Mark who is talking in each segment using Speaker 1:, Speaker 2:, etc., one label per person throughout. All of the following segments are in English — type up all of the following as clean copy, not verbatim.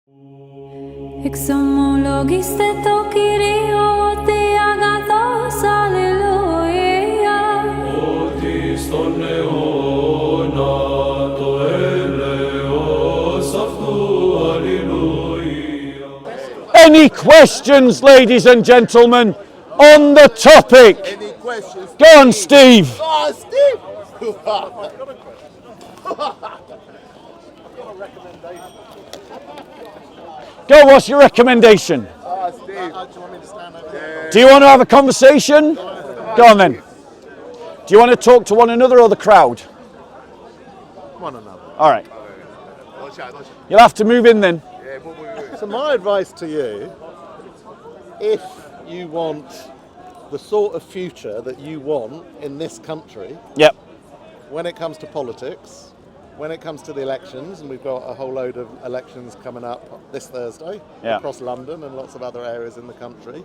Speaker 1: Any questions, ladies and gentlemen, on the topic?
Speaker 2: Any questions?
Speaker 1: Go on, Steve.
Speaker 2: Oh, Steve!
Speaker 1: Go, what's your recommendation?
Speaker 2: Oh, Steve. Do you want me to stand over there?
Speaker 1: Do you want to have a conversation? Go on then. Do you want to talk to one another or the crowd?
Speaker 2: One another.
Speaker 1: All right. You'll have to move in then.
Speaker 2: So my advice to you, if you want the sort of future that you want in this country,
Speaker 1: Yep.
Speaker 2: when it comes to politics, when it comes to the elections, and we've got a whole load of elections coming up this Thursday across London and lots of other areas in the country,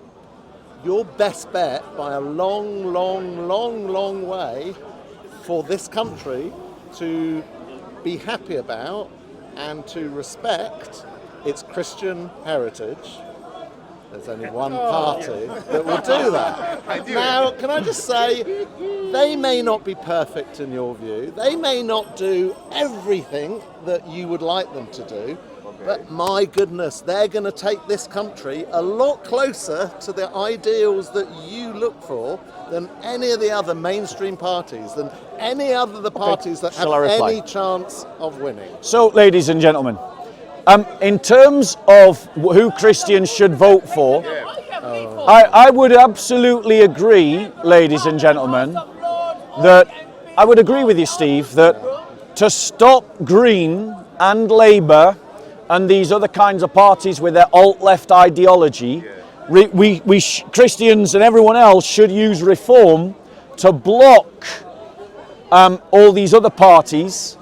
Speaker 2: your best bet by a long, long, long, long way for this country to be happy about and to respect its Christian heritage. There's only one party that will do that. Now, can I just say, they may not be perfect in your view. They may not do everything that you would like them to do. But my goodness, they're going to take this country a lot closer to the ideals that you look for than any of the other mainstream parties, than any other of the parties that have any chance of winning.
Speaker 1: So, ladies and gentlemen, in terms of who Christians should vote for, I would absolutely agree, ladies and gentlemen, that I would agree with you, Steve, that to stop Green and Labour and these other kinds of parties with their alt-left ideology, Christians and everyone else should use Reform to block all these other parties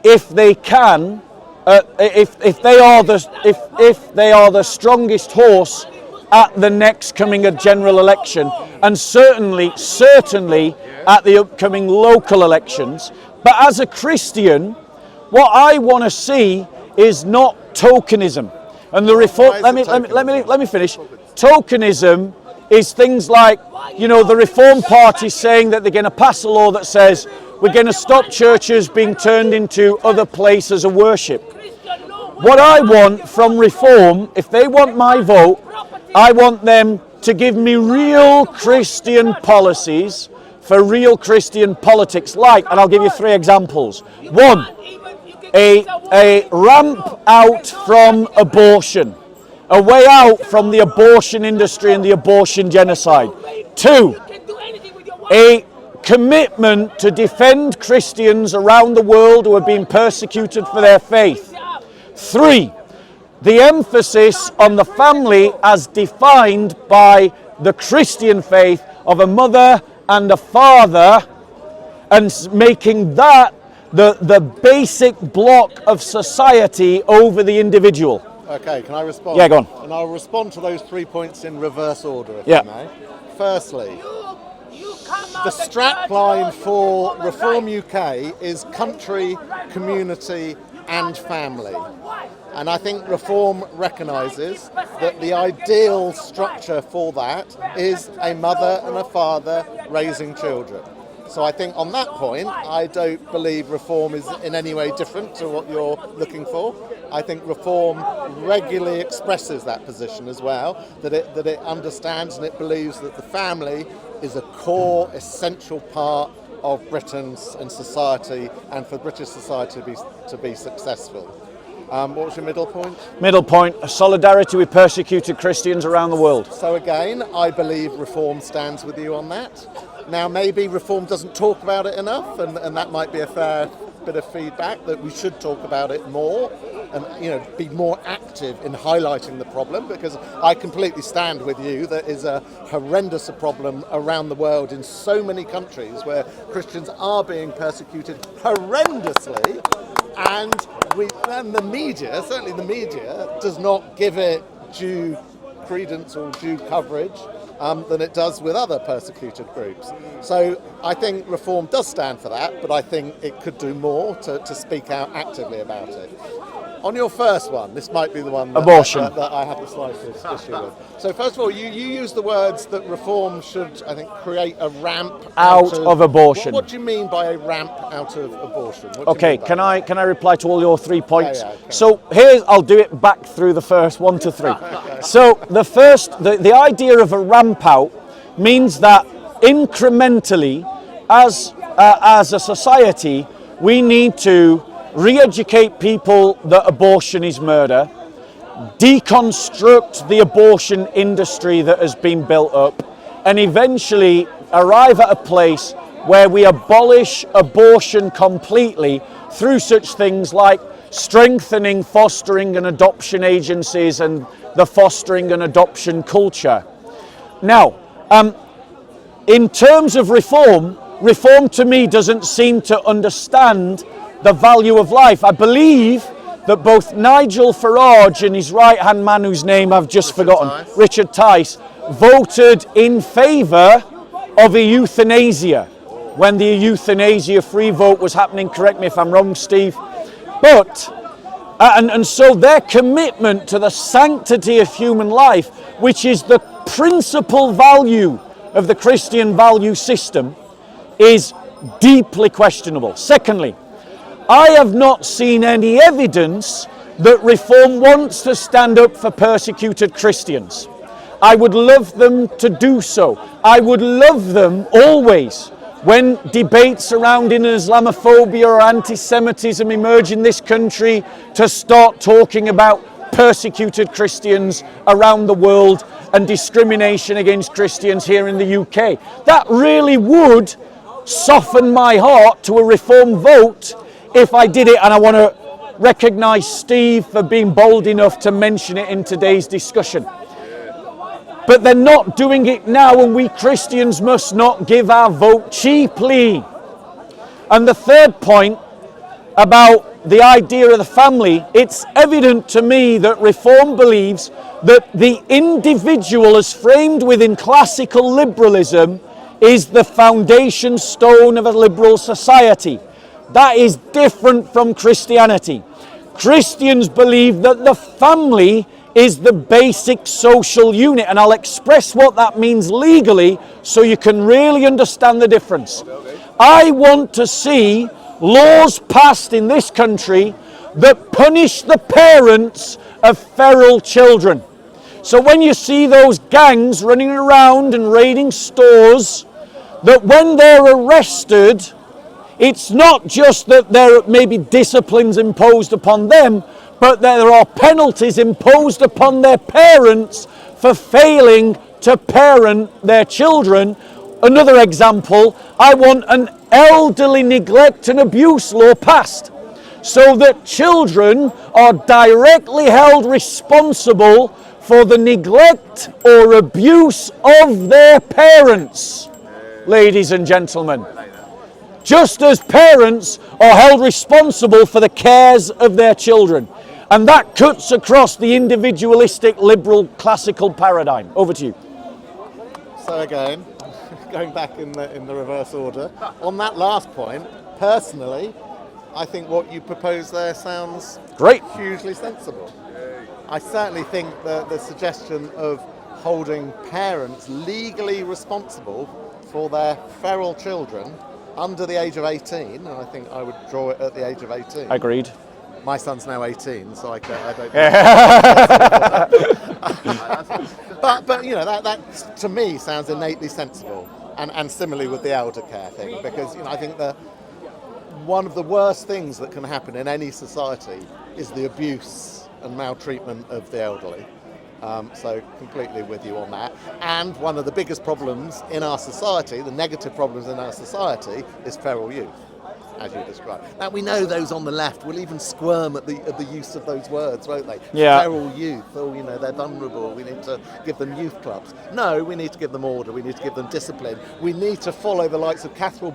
Speaker 1: if they can. If they are the strongest horse at the next coming general election, and certainly at the upcoming local elections. But as a Christian, what I want to see is not tokenism. And the Reform. Let me finish. Tokenism is things like, the Reform Party saying that they're going to pass a law that says we're going to stop churches being turned into other places of worship. What I want from Reform, if they want my vote, I want them to give me real Christian policies for real Christian politics. Like, and I'll give you 3 examples. 1, a ramp out from abortion, a way out from the abortion industry and the abortion genocide. 2, a commitment to defend Christians around the world who are being persecuted for their faith. 3, the emphasis on the family as defined by the Christian faith of a mother and a father, and making that the basic block of society over the individual.
Speaker 2: Okay, can I respond?
Speaker 1: Yeah, go on.
Speaker 2: And I'll respond to those 3 points in reverse order, if I may. Firstly, the strapline for Reform UK is country, community and family. And I think Reform recognises that the ideal structure for that is a mother and a father raising children. So I think on that point, I don't believe Reform is in any way different to what you're looking for. I think Reform regularly expresses that position as well, that it understands and it believes that the family is a core, essential part of Britain's and society, and for British society to be successful. What was your middle point?
Speaker 1: Middle point, solidarity with persecuted Christians around the world.
Speaker 2: So again, I believe Reform stands with you on that. Now maybe Reform doesn't talk about it enough, and that might be a fair bit of feedback, that we should talk about it more and be more active in highlighting the problem, because I completely stand with you. There is a horrendous problem around the world in so many countries where Christians are being persecuted horrendously, and the media, certainly the media, does not give it due credence or due coverage than it does with other persecuted groups. So I think Reform does stand for that, but I think it could do more to speak out actively about it. On your first one, this might be the one that,
Speaker 1: Abortion.
Speaker 2: that I have the slightest issue with. So first of all, you use the words that reform should, I think, create a ramp
Speaker 1: out of abortion.
Speaker 2: What do you mean by a ramp out of abortion?
Speaker 1: Okay, can I reply to all your 3 points?
Speaker 2: Yeah,
Speaker 1: so I'll do it back through the first 1 to 3. So the idea of a ramp out means that incrementally, as a society, we need to re-educate people that abortion is murder, deconstruct the abortion industry that has been built up, and eventually arrive at a place where we abolish abortion completely through such things like strengthening fostering and adoption agencies and the fostering and adoption culture. Now, in terms of reform to me doesn't seem to understand the value of life. I believe that both Nigel Farage and his right-hand man, whose name I've just forgotten, Richard Tice, voted in favour of a euthanasia when the euthanasia free vote was happening. Correct me if I'm wrong, Steve. But, and so their commitment to the sanctity of human life, which is the principal value of the Christian value system, is deeply questionable. Secondly, I have not seen any evidence that Reform wants to stand up for persecuted Christians. I would love them to do so. I would love them always, when debates surrounding Islamophobia or anti-Semitism emerge in this country, to start talking about persecuted Christians around the world and discrimination against Christians here in the UK. That really would soften my heart to a Reform vote if I did it, and I want to recognise Steve for being bold enough to mention it in today's discussion. But they're not doing it now, and we Christians must not give our vote cheaply. And the third point about the idea of the family, it's evident to me that Reform believes that the individual, as framed within classical liberalism, is the foundation stone of a liberal society. That is different from Christianity. Christians believe that the family is the basic social unit, and I'll express what that means legally so you can really understand the difference. I want to see laws passed in this country that punish the parents of feral children. So when you see those gangs running around and raiding stores, that when they're arrested, it's not just that there may be disciplines imposed upon them, but there are penalties imposed upon their parents for failing to parent their children. Another example, I want an elderly neglect and abuse law passed so that children are directly held responsible for the neglect or abuse of their parents, ladies and gentlemen. Just as parents are held responsible for the cares of their children. And that cuts across the individualistic, liberal, classical paradigm. Over to you.
Speaker 2: So again, going back in the reverse order, on that last point, personally, I think what you propose there sounds
Speaker 1: great,
Speaker 2: hugely sensible. I certainly think that the suggestion of holding parents legally responsible for their feral children under the age of 18, and I think I would draw it at the age of 18.
Speaker 1: Agreed.
Speaker 2: My son's now 18, so I don't. But you know that to me sounds innately sensible, and similarly with the elder care thing, because I think that one of the worst things that can happen in any society is the abuse and maltreatment of the elderly. So completely with you on that. And one of the biggest problems in our society, the negative problems in our society, is feral youth, as you described. Now we know those on the left will even squirm at the use of those words, won't they?
Speaker 1: Yeah.
Speaker 2: Feral youth, they're vulnerable, we need to give them youth clubs. No, we need to give them order, we need to give them discipline. We need to follow the likes of Catherine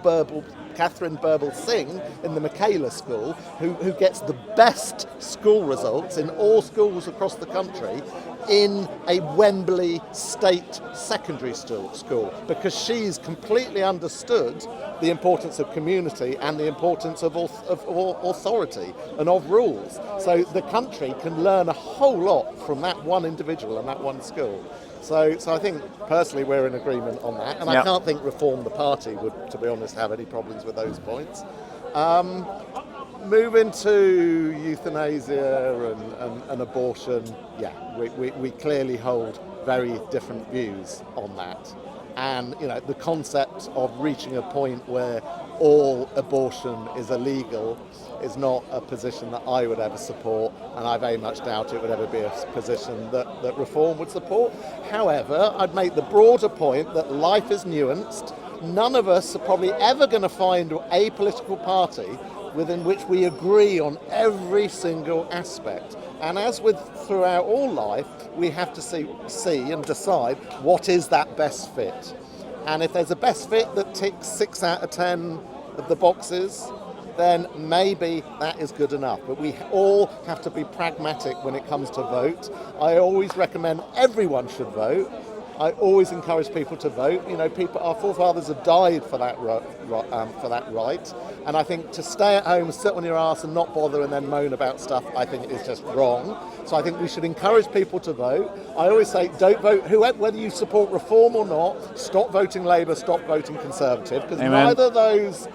Speaker 2: Burble-Singh in the Michaela School, who gets the best school results in all schools across the country. in a Wembley state secondary school, because she's completely understood the importance of community and the importance of authority and of rules. So the country can learn a whole lot from that one individual and that one school. So I think personally we're in agreement on that, and I can't think Reform the Party would, to be honest, have any problems with those points. Moving to euthanasia and abortion, we clearly hold very different views on that. And the concept of reaching a point where all abortion is illegal is not a position that I would ever support, and I very much doubt it would ever be a position that Reform would support. However, I'd make the broader point that life is nuanced. None of us are probably ever going to find a political party within which we agree on every single aspect. And as with throughout all life, we have to see and decide what is that best fit. And if there's a best fit that ticks 6 out of 10 of the boxes, then maybe that is good enough. But we all have to be pragmatic when it comes to vote. I always recommend everyone should vote. I always encourage people to vote. Our forefathers have died for that right. And I think to stay at home, sit on your arse and not bother and then moan about stuff, I think is just wrong. So I think we should encourage people to vote. I always say, don't vote, whether you support Reform or not, stop voting Labour, stop voting Conservative, because neither of those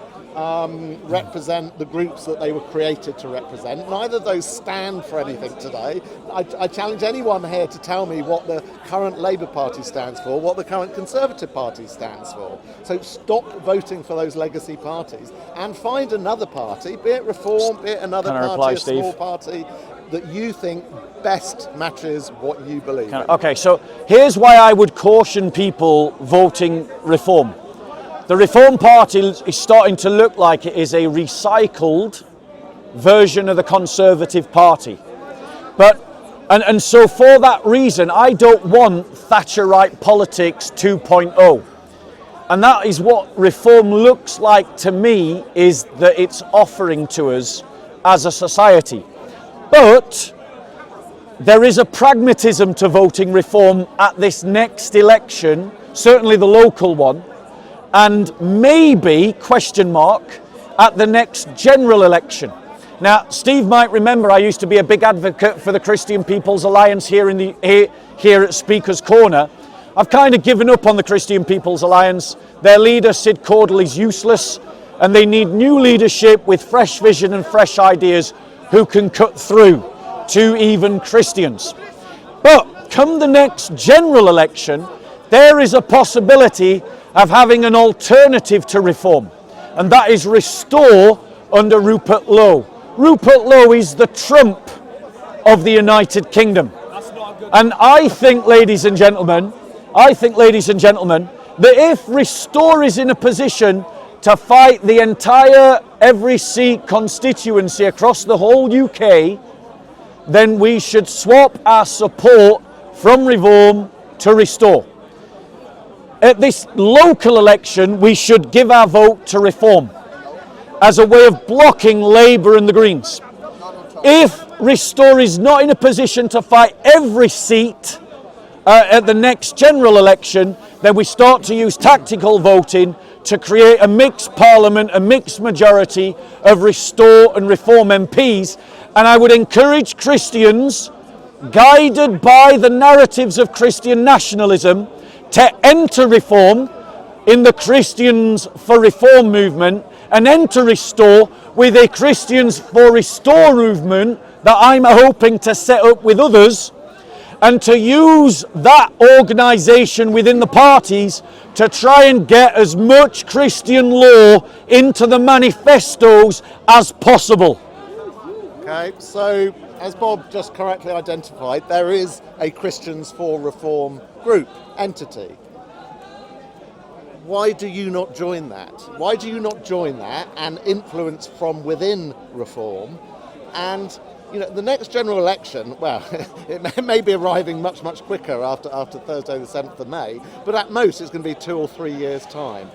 Speaker 2: represent the groups that they were created to represent. Neither of those stand for anything today. I challenge anyone here to tell me what the current Labour Party stands for, what the current Conservative Party stands for. So stop voting for those legacy parties and find another party, be it Reform, be it another party, a small party, that you think best matches what you believe in.
Speaker 1: Okay, so here's why I would caution people voting Reform. The Reform Party is starting to look like it is a recycled version of the Conservative Party. And so for that reason, I don't want Thatcherite politics 2.0. And that is what Reform looks like to me, is that it's offering to us as a society. But there is a pragmatism to voting Reform at this next election, certainly the local one, and maybe, at the next general election. Now, Steve might remember I used to be a big advocate for the Christian People's Alliance here at Speaker's Corner. I've kind of given up on the Christian People's Alliance. Their leader, Sid Cordell, is useless, and they need new leadership with fresh vision and fresh ideas who can cut through to even Christians. But come the next general election, there is a possibility of having an alternative to Reform, and that is Restore under Rupert Lowe. Rupert Lowe is the Trump of the United Kingdom. And I think, ladies and gentlemen, that if Restore is in a position to fight the entire every seat constituency across the whole UK, then we should swap our support from Reform to Restore. At this local election, we should give our vote to Reform as a way of blocking Labour and the Greens. If Restore is not in a position to fight every seat at the next general election, then we start to use tactical voting to create a mixed parliament, a mixed majority of Restore and Reform MPs. And I would encourage Christians, guided by the narratives of Christian nationalism, to enter Reform in the Christians for Reform movement and enter Restore with a Christians for Restore movement that I'm hoping to set up with others, and to use that organisation within the parties to try and get as much Christian law into the manifestos as possible.
Speaker 2: Okay, so as Bob just correctly identified, there is a Christians for Reform group, entity. Why do you not join that? Why do you not join that and influence from within Reform? And the next general election, well, it may be arriving much quicker after Thursday the 7th of May, but at most it's going to be 2 or 3 years' time.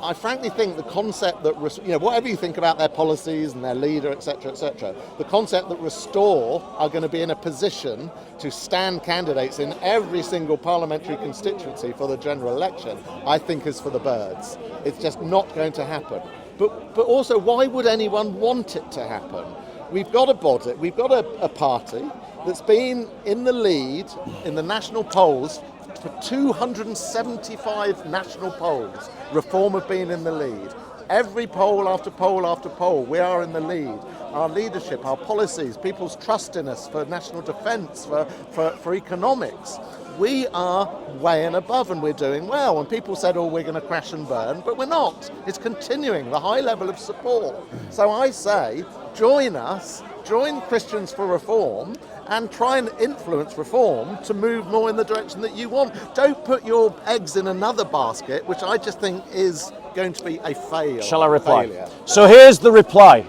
Speaker 2: I frankly think the concept that, whatever you think about their policies and their leader, etc., the concept that Restore are going to be in a position to stand candidates in every single parliamentary constituency for the general election, I think is for the birds. It's just not going to happen. But also, why would anyone want it to happen? We've got a body, we've got a party that's been in the lead in the national polls for 275 national polls. Reform have been in the lead. Every poll after poll after poll, we are in the lead. Our leadership, our policies, people's trust in us for national defence, for economics. We are way and above, and we're doing well. And people said, oh, we're going to crash and burn, but we're not. It's continuing, the high level of support. So I say, join us, join Christians for Reform, and try and influence reform to move more in the direction that you want. Don't put your eggs in another basket, which I just think is going to be a failure.
Speaker 1: Shall I reply?
Speaker 2: Failure.
Speaker 1: So here's the reply.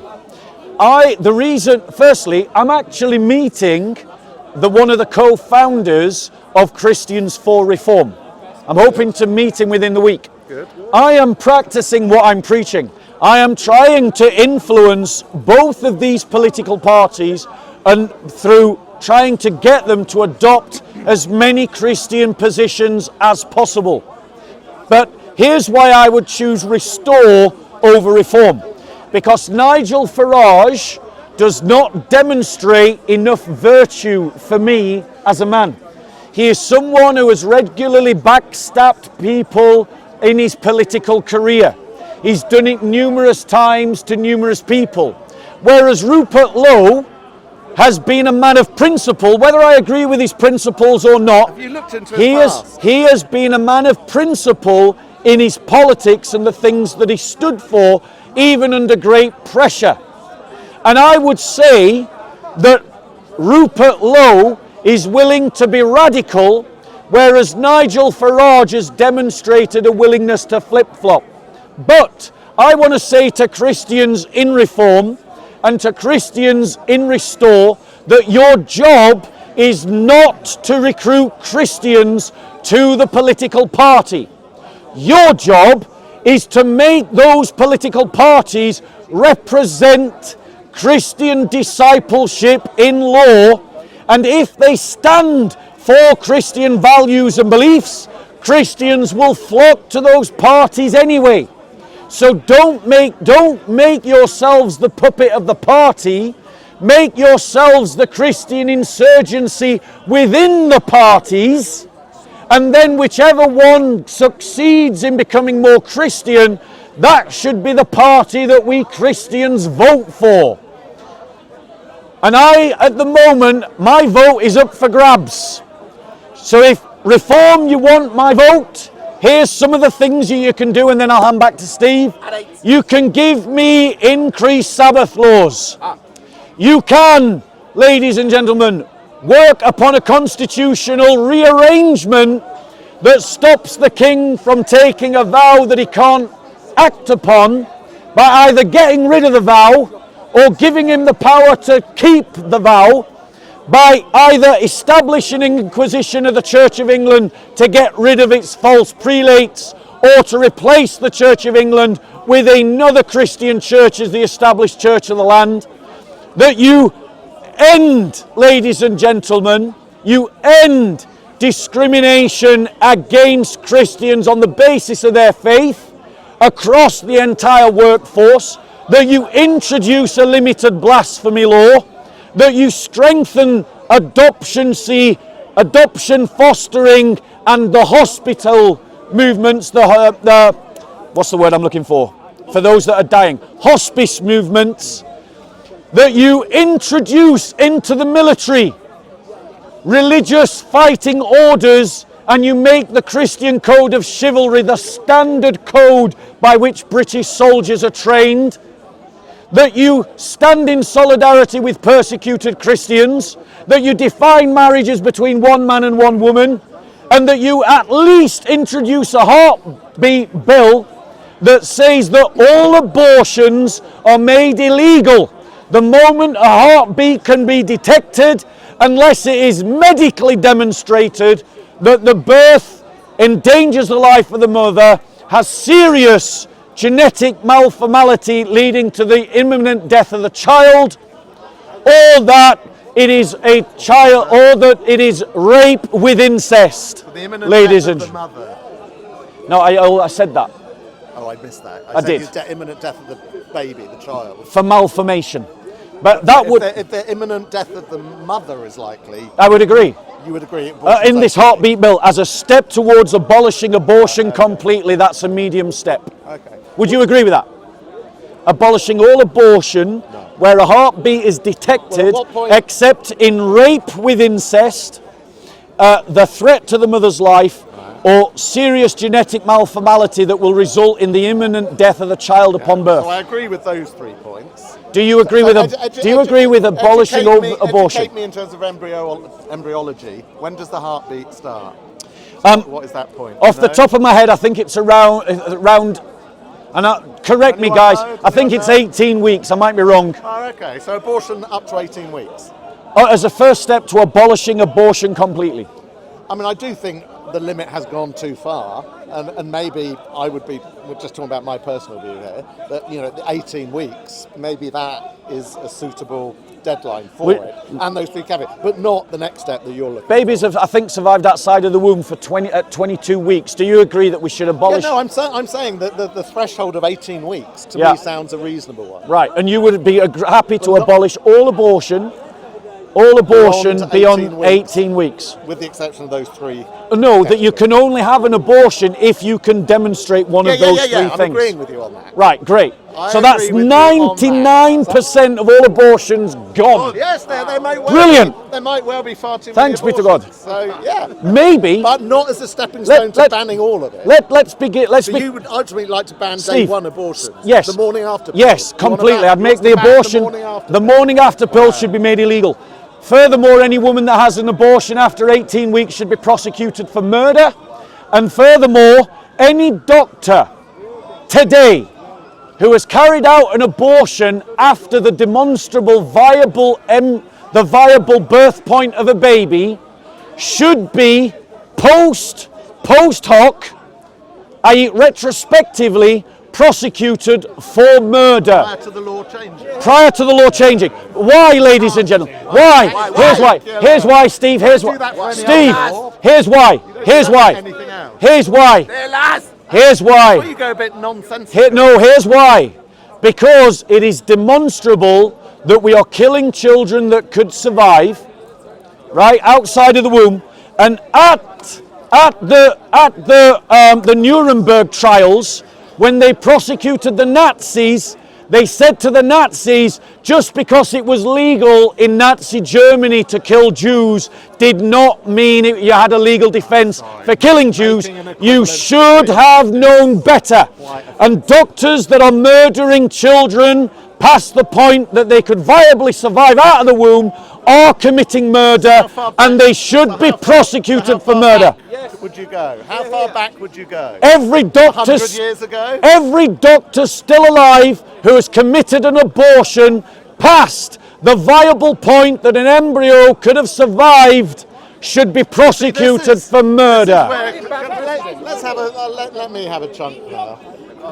Speaker 1: Firstly, I'm actually meeting one of the co-founders of Christians for Reform. I'm hoping to meet him within the week.
Speaker 2: Good.
Speaker 1: I am practicing what I'm preaching. I am trying to influence both of these political parties and through trying to get them to adopt as many Christian positions as possible. But here's why I would choose Restore over Reform. Because Nigel Farage does not demonstrate enough virtue for me as a man. He is someone who has regularly backstabbed people in his political career. He's done it numerous times to numerous people. Whereas Rupert Lowe has been a man of principle, whether I agree with his principles or not.
Speaker 2: Have you looked into his past?
Speaker 1: He has been a man of principle in his politics and the things that he stood for, even under great pressure. And I would say that Rupert Lowe is willing to be radical, whereas Nigel Farage has demonstrated a willingness to flip-flop. But I want to say to Christians in Reform and to Christians in Restore that your job is not to recruit Christians to the political party. Your job is to make those political parties represent Christian discipleship in law, and if they stand for Christian values and beliefs, Christians will flock to those parties anyway. So don't make yourselves the puppet of the party. Make yourselves the Christian insurgency within the parties, and then whichever one succeeds in becoming more Christian, that should be the party that we Christians vote for. And at the moment, my vote is up for grabs. So if Reform, you want my vote, here's some of the things you can do, and then I'll hand back to Steve. You can give me increased Sabbath laws. You can, ladies and gentlemen, work upon a constitutional rearrangement that stops the king from taking a vow that he can't act upon by either getting rid of the vow or giving him the power to keep the vow, by either establishing an inquisition of the Church of England to get rid of its false prelates, or to replace the Church of England with another Christian church as the established church of the land. That you end, ladies and gentlemen, you end discrimination against Christians on the basis of their faith across the entire workforce, that you introduce a limited blasphemy law, that you strengthen adoption fostering and the hospital movements, what's the word I'm looking for those that are dying, hospice movements, that you introduce into the military religious fighting orders, and you make the Christian code of chivalry the standard code by which British soldiers are trained, that you stand in solidarity with persecuted Christians, that you define marriages between one man and one woman, and that you at least introduce a heartbeat bill that says that all abortions are made illegal the moment a heartbeat can be detected, unless it is medically demonstrated that the birth endangers the life of the mother, has serious genetic malformality leading to the imminent death of the child, or that it is a child, or that it is rape with incest,
Speaker 2: The imminent
Speaker 1: ladies
Speaker 2: death
Speaker 1: and
Speaker 2: of the mother.
Speaker 1: No, I said that.
Speaker 2: Oh, I missed that.
Speaker 1: I did.
Speaker 2: Imminent death of the baby, the child.
Speaker 1: For malformation. But that
Speaker 2: If the imminent death of the mother is likely,
Speaker 1: I would agree.
Speaker 2: you would agree.
Speaker 1: In this heartbeat bill, as a step towards abolishing abortion completely, that's a medium step.
Speaker 2: Okay.
Speaker 1: Would you agree with that? Abolishing all abortion where a heartbeat is detected,
Speaker 2: Well, at what point-
Speaker 1: except in rape with incest, the threat to the mother's life, or serious genetic malformality that will result in the imminent death of the child upon birth.
Speaker 2: So I agree with those 3 points.
Speaker 1: Do you agree with abolishing abortion?
Speaker 2: Educate me in terms of embryology. When does the heartbeat start? What is that point?
Speaker 1: Off the top of my head, I think it's around and correct me, guys. I think it's 18 weeks. I might be wrong.
Speaker 2: Oh, okay. So abortion up to 18 weeks.
Speaker 1: As a first step to abolishing abortion completely.
Speaker 2: I mean, I do think the limit has gone too far, and maybe we're just talking about my personal view here, that, the 18 weeks, maybe that is a suitable deadline for it, and those 3 caveats, but not the next step that you're looking at.
Speaker 1: Babies have, I think, survived outside of the womb for 22 weeks. Do you agree that we should abolish?
Speaker 2: Yeah, no, I'm saying that the threshold of 18 weeks, to me, sounds a reasonable one.
Speaker 1: Right, and you would be happy to abolish all abortion beyond 18 weeks.
Speaker 2: With the exception of those 3.
Speaker 1: No, that you can only have an abortion if you can demonstrate one of those 3 things.
Speaker 2: I'm agreeing with you on that.
Speaker 1: Right, great. So that's 99% of all abortions gone.
Speaker 2: Oh, yes, they might well
Speaker 1: Brilliant.
Speaker 2: Be. There might well be far too
Speaker 1: Thanks
Speaker 2: many
Speaker 1: be to God.
Speaker 2: So, yeah.
Speaker 1: Maybe.
Speaker 2: But not as a stepping stone to banning all of it.
Speaker 1: Let's begin.
Speaker 2: You would ultimately like to ban
Speaker 1: Steve,
Speaker 2: day 1 abortions?
Speaker 1: Yes.
Speaker 2: The morning after pill?
Speaker 1: Yes, completely. I'd make the abortion, the morning after pill should be made illegal. Furthermore, any woman that has an abortion after 18 weeks should be prosecuted for murder. And furthermore, any doctor today who has carried out an abortion after the demonstrable viable birth point of a baby should be post hoc, i.e. retrospectively, prosecuted for murder.
Speaker 2: Prior to the law changing.
Speaker 1: Prior to the law changing. Why, ladies and gentlemen? Why? Here's why. Here's why, Steve. Here's why. Steve, here's why. Here's why. Here's why. Here's why.
Speaker 2: You go a bit nonsensical.
Speaker 1: No, here's why. Because it is demonstrable that we are killing children that could survive, right, outside of the womb, and at the Nuremberg trials, when they prosecuted the Nazis, they said to the Nazis, just because it was legal in Nazi Germany to kill Jews did not mean you had a legal defense for killing Jews. You should have known better. And doctors that are murdering children past the point that they could viably survive out of the womb are committing murder, and they should be prosecuted for murder.
Speaker 2: Would you go? How far back would you go?
Speaker 1: Every doctor,
Speaker 2: 100 years ago?
Speaker 1: Every doctor still alive who has committed an abortion past the viable point that an embryo could have survived should be prosecuted for murder.
Speaker 2: Let me have a chunk now.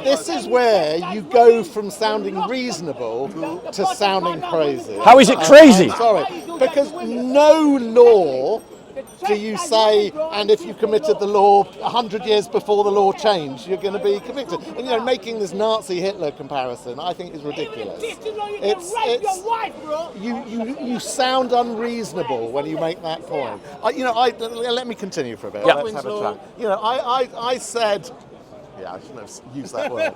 Speaker 2: This is where you go from sounding reasonable to sounding crazy.
Speaker 1: How is it crazy?
Speaker 2: I'm sorry, because no law do you say, and if you committed the law 100 years before the law changed, you're going to be convicted. And making this Nazi Hitler comparison, I think, is ridiculous. You sound unreasonable when you make that point. Let me continue for a bit.
Speaker 1: Yeah.
Speaker 2: Let's have a chat. I said. Yeah, I shouldn't have used that word.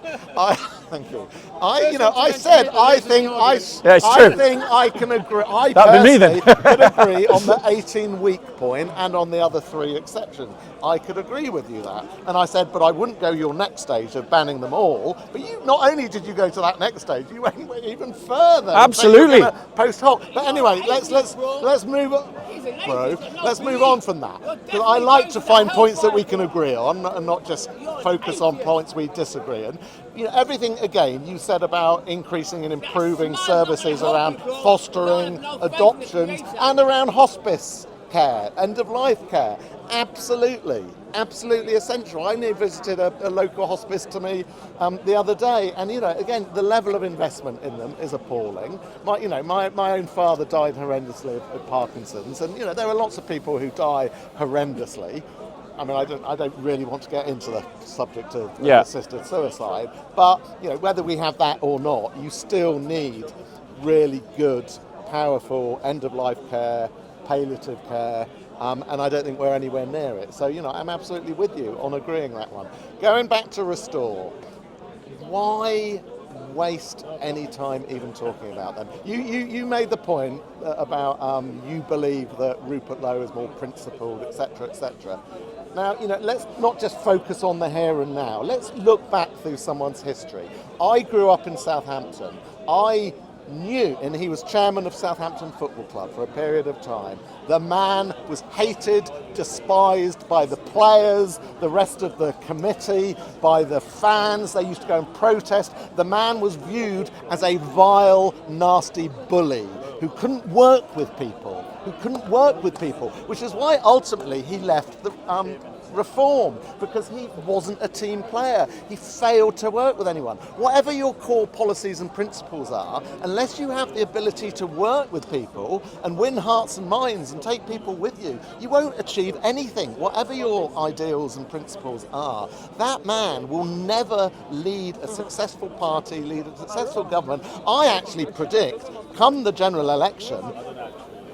Speaker 2: Thank you. I think I can agree. I personally could agree on the 18-week point and on the other 3 exceptions. I could agree with you that. And I said, but I wouldn't go your next stage of banning them all. But you not only did you go to that next stage, you went even further.
Speaker 1: Absolutely.
Speaker 2: Post hoc. But anyway, let's move on. Bro, let's move on from that. Because I like to find points that we can agree on and not just focus on points we disagree on. Everything again you said about increasing and improving services around fostering, adoptions, and around hospice care, end of life care. Absolutely. absolutely essential. I only visited a local hospice to me the other day, and again, the level of investment in them is appalling. My own father died horrendously of Parkinson's, and there are lots of people who die horrendously. I mean, I don't really want to get into the subject of assisted suicide, but whether we have that or not, you still need really good, powerful end-of-life care, palliative care, and I don't think we're anywhere near it. So, I'm absolutely with you on agreeing that one. Going back to restore, why waste any time even talking about them? You made the point about you believe that Rupert Lowe is more principled, etc., etc. Now, let's not just focus on the here and now. Let's look back through someone's history. I grew up in Southampton. I knew, and he was chairman of Southampton Football Club for a period of time. The man was hated, despised by the players, the rest of the committee, by the fans. They used to go and protest. The man was viewed as a vile, nasty bully who couldn't work with people, which is why ultimately he left the Reform, because he wasn't a team player. He failed to work with anyone. Whatever your core policies and principles are, unless you have the ability to work with people and win hearts and minds and take people with you, you won't achieve anything. Whatever your ideals and principles are, that man will never lead a successful party, lead a successful government. I actually predict, come the general election,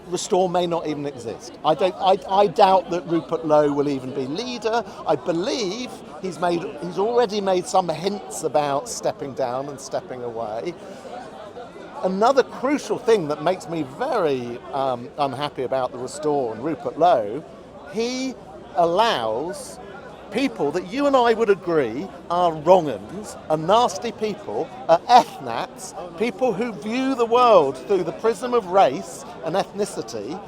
Speaker 2: Restore may not even exist. I doubt that Rupert Lowe will even be leader. I believe he's already made some hints about stepping down and stepping away. Another crucial thing that makes me very unhappy about the Restore and Rupert Lowe, he allows people that you and I would agree are wrong-uns, are nasty people, are ethnats, people who view the world through the prism of race and ethnicity.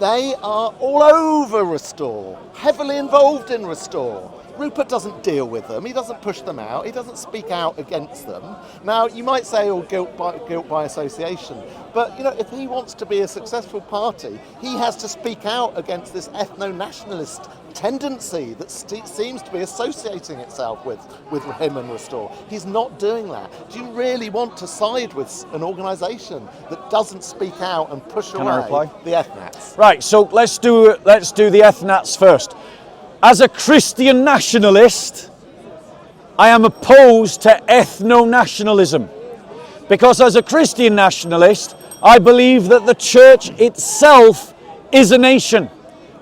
Speaker 2: They are all over Restore, heavily involved in Restore. Rupert doesn't deal with them, he doesn't push them out, he doesn't speak out against them. Now, you might say, guilt by association, but if he wants to be a successful party, he has to speak out against this ethno-nationalist tendency that seems to be associating itself with him and Restore. He's not doing that. Do you really want to side with an organisation that doesn't speak out and push away the ethnats?
Speaker 1: Right, so let's do the ethnats first. As a Christian nationalist, I am opposed to ethno-nationalism, because as a Christian nationalist, I believe that the church itself is a nation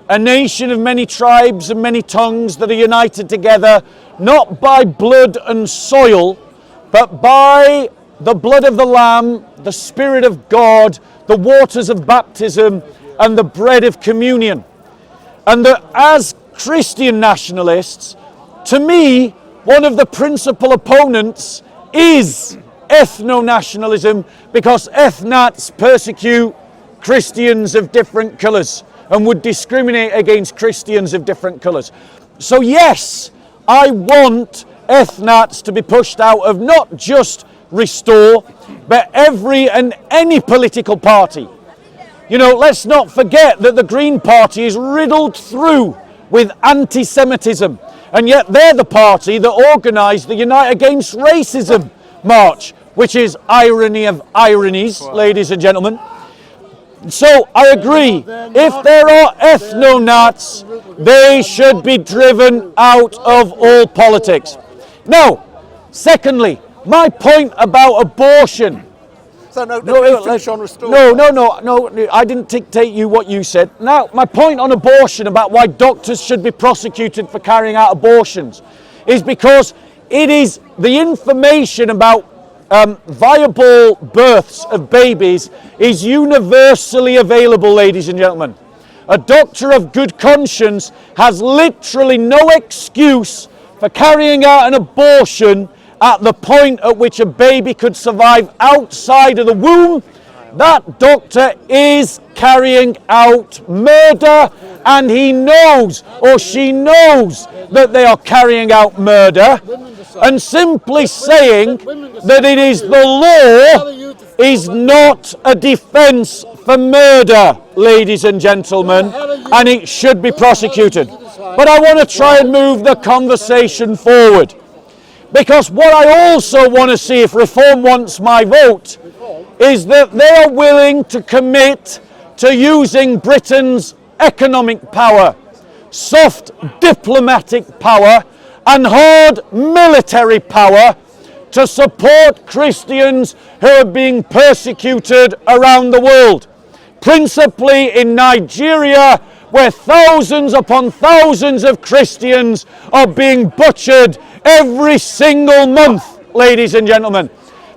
Speaker 1: of many tribes and many tongues that are united together, not by blood and soil, but by the blood of the Lamb, the Spirit of God, the waters of baptism, and the bread of communion. And that as Christian nationalists, to me, one of the principal opponents is ethno-nationalism, because ethnats persecute Christians of different colours and would discriminate against Christians of different colours. So yes, I want ethnats to be pushed out of not just Restore, but every and any political party. Let's not forget that the Green Party is riddled through with anti-Semitism, and yet they're the party that organised the Unite Against Racism march, which is irony of ironies, ladies and gentlemen. So I agree, if there are ethno-nats, they should be driven out of all politics. Now, secondly, my point about abortion.
Speaker 2: So finish on Restore.
Speaker 1: No, I didn't dictate you what you said. Now, my point on abortion, about why doctors should be prosecuted for carrying out abortions, is because it is the information about viable births of babies is universally available, ladies and gentlemen. A doctor of good conscience has literally no excuse for carrying out an abortion at the point at which a baby could survive outside of the womb. That doctor is carrying out murder, and he knows, or she knows, that they are carrying out murder. And simply saying that it is the law is not a defence for murder, ladies and gentlemen, and it should be prosecuted. But but I want to try and move the conversation forward. Because what I also want to see, if Reform wants my vote, is that they are willing to commit to using Britain's economic power, soft diplomatic power, and hard military power to support Christians who are being persecuted around the world, principally in Nigeria, where thousands upon thousands of Christians are being butchered every single month, ladies and gentlemen.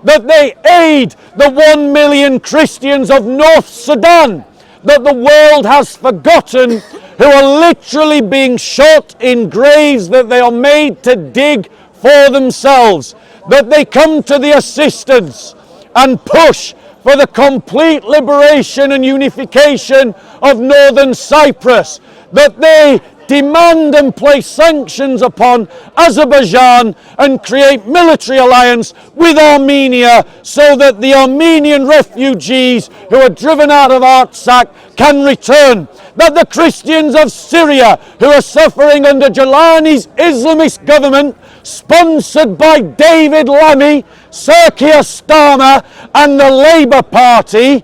Speaker 1: That they aid the 1 million Christians of North Sudan that the world has forgotten, who are literally being shot in graves that they are made to dig for themselves. That they come to the assistance and push for the complete liberation and unification of Northern Cyprus. That they demand and place sanctions upon Azerbaijan and create military alliance with Armenia so that the Armenian refugees who are driven out of Artsakh can return. That the Christians of Syria who are suffering under Jelani's Islamist government, sponsored by David Lammy, Sir Keir Starmer and the Labour Party,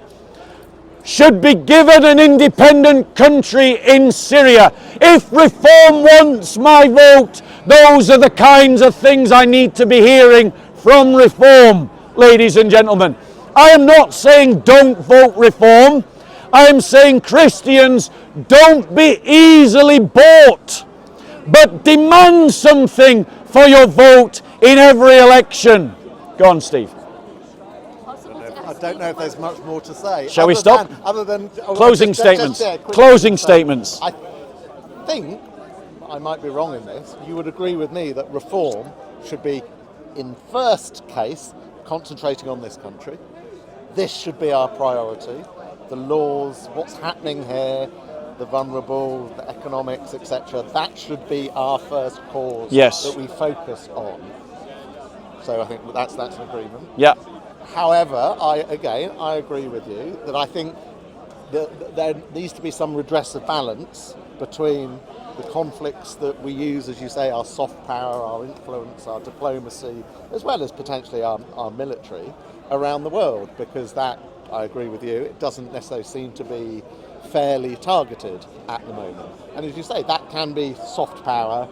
Speaker 1: should be given an independent country in Syria. If Reform wants my vote, those are the kinds of things I need to be hearing from Reform, ladies and gentlemen. I am not saying don't vote Reform. I am saying, Christians, don't be easily bought, but demand something for your vote in every election. Go on, Steve.
Speaker 2: I don't know if there's much more to say.
Speaker 1: Shall we stop? Closing statements. Closing statements.
Speaker 2: I think, I might be wrong in this, you would agree with me that Reform should be, in first case, concentrating on this country. This should be our priority. The laws, what's happening here, the vulnerable, the economics, etc. That should be our first cause that we focus on. So I think that's an agreement.
Speaker 1: Yeah.
Speaker 2: However, I agree with you that I think that there needs to be some redress of balance between the conflicts that we use, as you say, our soft power, our influence, our diplomacy, as well as potentially our military around the world, because that, I agree with you, it doesn't necessarily seem to be fairly targeted at the moment. And as you say, that can be soft power,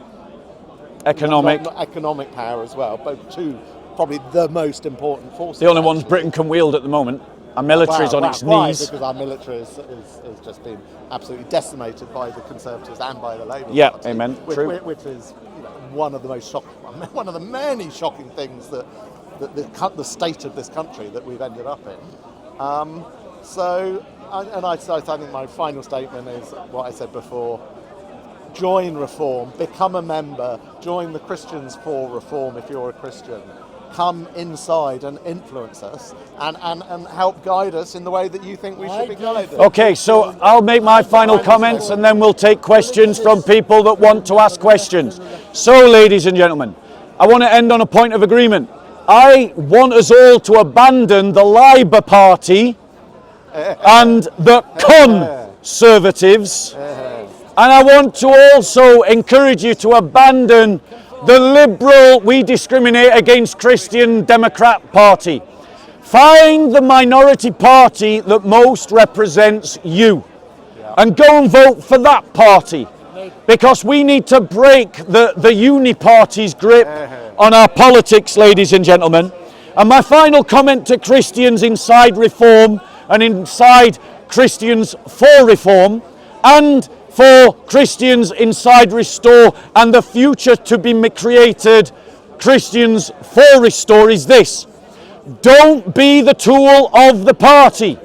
Speaker 1: economic
Speaker 2: power as well, both two probably the most important forces.
Speaker 1: The only ones Britain can wield at the moment. Our military is on its knees.
Speaker 2: Because our military has just been absolutely decimated by the Conservatives and by the Labour Party.
Speaker 1: Yeah, amen. True.
Speaker 2: Which is one of the most shocking, one of the many shocking things that the state of this country that we've ended up in. I think my final statement is what I said before. Join Reform, become a member, join the Christians for Reform if you're a Christian. Come inside and influence us and help guide us in the way that you think we should be guided.
Speaker 1: Okay, so I'll make my final comments and then we'll take questions from people that want to ask questions. So, ladies and gentlemen, I want to end on a point of agreement. I want us all to abandon the Labour Party and the Conservatives, and I want to also encourage you to abandon the liberal, we discriminate against Christian Democrat Party. Find the minority party that most represents you and go and vote for that party, because we need to break the uni-party's grip on our politics, ladies and gentlemen. And my final comment to Christians inside Reform and inside Christians for Reform and for Christians inside Restore and the future to be created Christians for Restore is this: don't be the tool of the party.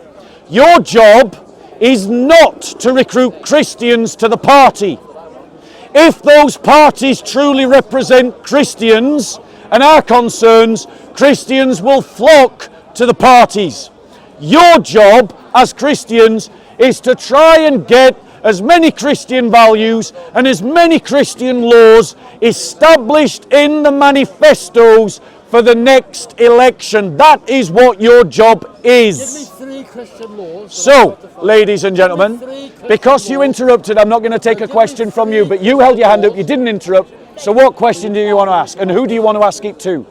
Speaker 1: Your job is not to recruit Christians to the party. If those parties truly represent Christians and our concerns, Christians will flock to the parties. Your job as Christians is to try and get as many Christian values and as many Christian laws established in the manifestos for the next election. That is what your job is.
Speaker 3: Give me 3 Christian laws.
Speaker 1: So, ladies and gentlemen, because you interrupted, I'm not going to take a question from you, but you held your hand up, you didn't interrupt. So what question do you want to ask? And who do you want to ask it to?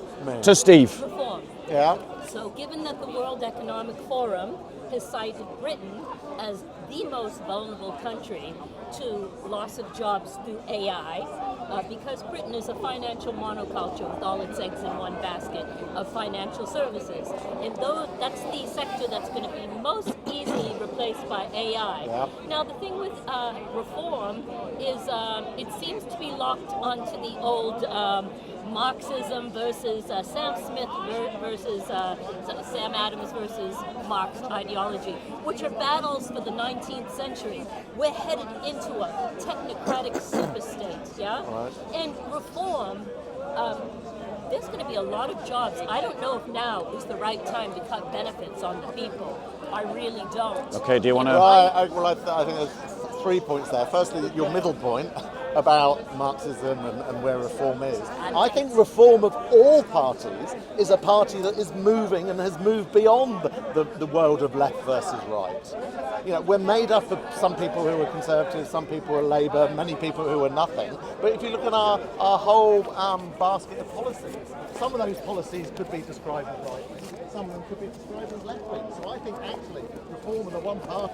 Speaker 1: To Steve.
Speaker 4: Reform.
Speaker 2: Yeah.
Speaker 4: So given that the World Economic Forum has cited Britain as the most vulnerable country to loss of jobs through AI, because Britain is a financial monoculture with all its eggs in one basket of financial services. And though that's the sector that's going to be most easily replaced by AI.
Speaker 2: Yep.
Speaker 4: Now the thing with reform is it seems to be locked onto the old Marxism versus Sam Smith versus Sam Adams versus Marx ideology, which are battles for the 19th century. We're headed into a technocratic superstate, yeah?
Speaker 2: Right.
Speaker 4: And reform, there's going to be a lot of jobs. I don't know if now is the right time to cut benefits on the people. I really don't.
Speaker 1: Okay, do you want to...
Speaker 2: Well, I think there's 3 points there. Firstly, your middle point about Marxism and where reform is. I think reform of all parties is a party that is moving and has moved beyond the world of left versus right. You know, we're made up of some people who are conservative, some people are Labour, many people who are nothing. But if you look at our whole basket of policies, some of those policies could be described as right-wing, some of them could be described as left-wing. So I think actually reform are the one party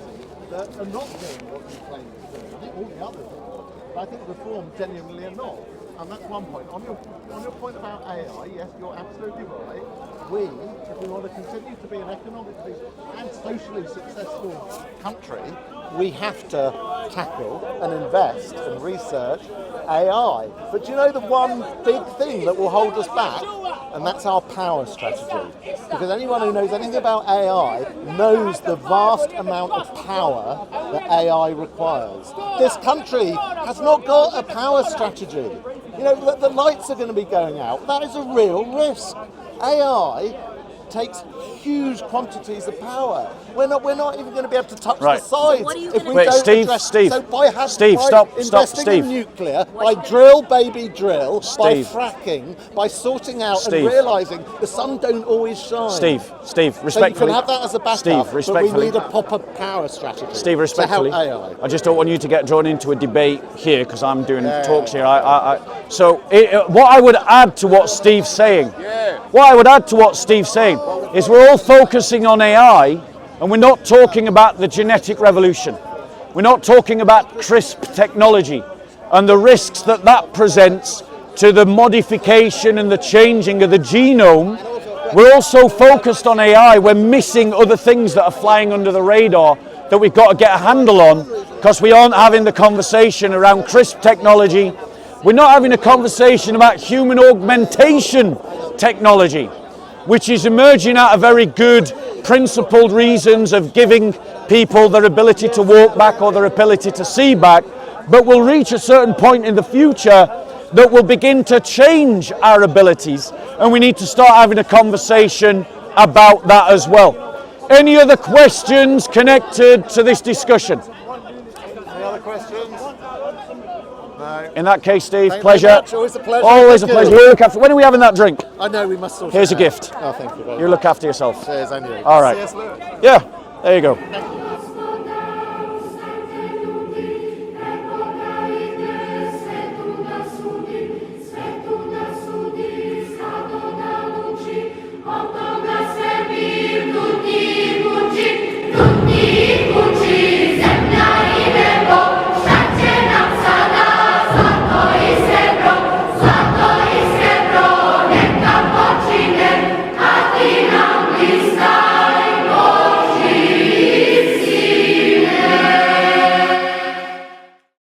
Speaker 2: that are not doing what you claim to do. I think all the others are. But I think reform genuinely are not. And that's one point. On your point about AI, yes, you're absolutely right. We, if we want to continue to be an economically and socially successful country, we have to tackle and invest and research AI. But do you know the one big thing that will hold us back? And that's our power strategy. Because anyone who knows anything about AI knows the vast amount of power that AI requires. This country has not got a power strategy. You know, the lights are going to be going out. That is a real risk. AI takes huge quantities of power. We're not even going to be able to touch the sides if we don't address.
Speaker 1: Steve,
Speaker 2: so by investing in nuclear, by drill baby drill, by fracking, by sorting out and realising the sun don't always shine.
Speaker 1: Steve, respectfully.
Speaker 2: So you can have that as a backup,
Speaker 1: Steve, respectfully.
Speaker 2: but we need a proper power strategy.
Speaker 1: Steve, respectfully.
Speaker 2: To help AI.
Speaker 1: I just don't want you to get drawn into a debate here because I'm doing talks here. So what I would add to what Steve's saying, is we're all focusing on AI and we're not talking about the genetic revolution. We're not talking about CRISP technology and the risks that that presents to the modification and the changing of the genome. We're also focused on AI. We're missing other things that are flying under the radar that we've got to get a handle on because we aren't having the conversation around CRISP technology. We're not having a conversation about human augmentation technology, which is emerging out of very good principled reasons of giving people their ability to walk back or their ability to see back, but will reach a certain point in the future that will begin to change our abilities, and we need to start having a conversation about that as well. Any other questions connected to this discussion?
Speaker 2: Any other questions? No.
Speaker 1: In that case, Steve,
Speaker 2: Thank
Speaker 1: pleasure.
Speaker 2: you very much. Always a pleasure.
Speaker 1: Always a pleasure. You look after. When are we having that drink?
Speaker 2: I know we must sort
Speaker 1: Here's
Speaker 2: it
Speaker 1: a
Speaker 2: out.
Speaker 1: gift.
Speaker 2: Oh, thank you very much.
Speaker 1: You look after yourself.
Speaker 2: Cheers, and you.
Speaker 1: All right.
Speaker 2: C.S. Lewis.
Speaker 1: Yeah, there you go.